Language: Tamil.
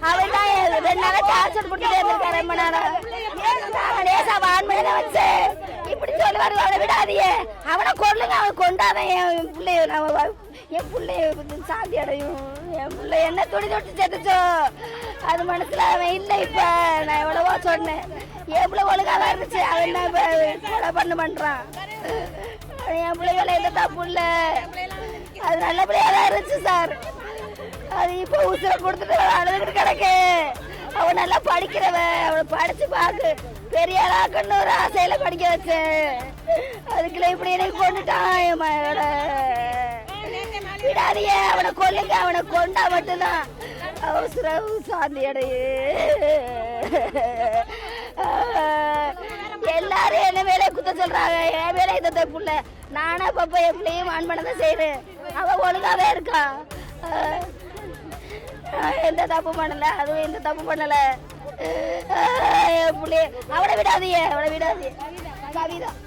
அவன் தான் 2 நாளா டார்ச்சர் கொடுத்துட்டே இருந்திருக்காரு. ரொம்ப நேரம் நேசா வான்மையில வச்சு இப்படி சொல்லுவாரு. அவனை விடாதீங்க, அவனை கொல்லுங்க, அவன் கொண்டாதான் என் பிள்ளைய என் பிள்ளைய சாந்தி அடையும். என் பிள்ளை என்ன துணி தொட்டு செத்துச்சோ அது மனசுல அவன் இல்லை. இப்ப நான் எவ்வளவோ சொன்னேன், எவ்வளவு ஒழுங்காதான் இருந்துச்சு. அவன் என்ன இப்ப கொலை பண்றான். என் பிள்ளைகளை எந்த தப்பு இல்லை, அது நல்ல பிள்ளையாதான் இருந்துச்சு சார். அது இப்ப உசுர கொடுத்துட்டு அழுதுகிட்டு கிடக்கு. அவன் நல்லா படிக்கிறவன், அவளை படிச்சு பாக்கு பெரிய ஆளாக்கன்னு ஒரு ஆசையில படிக்க வச்சேன். அதுக்குள்ள இப்படி எனக்கு கொண்டுட்டான் என் மகளோட. விடாதிய, அவனை கொல்லுங்க, அவனை கொண்டா மட்டும்தான் அவசரம் சாந்தி அடையே. எல்லாரும் என்ன வேலையை குத்த சொல்றாங்க, என் வேலை இந்த தப்புல. நானா பாப்பா என் பிள்ளையும் ஆன் பண்ணதான் செய்யறேன். அவன் ஒழுங்காவே இருக்கா, எந்த தப்பு பண்ணல, அதுவும் எந்த தப்பு பண்ணல. என் பிள்ளைய அவனை விடாதீங்க, அவனை விடாதீங்க. கவிதா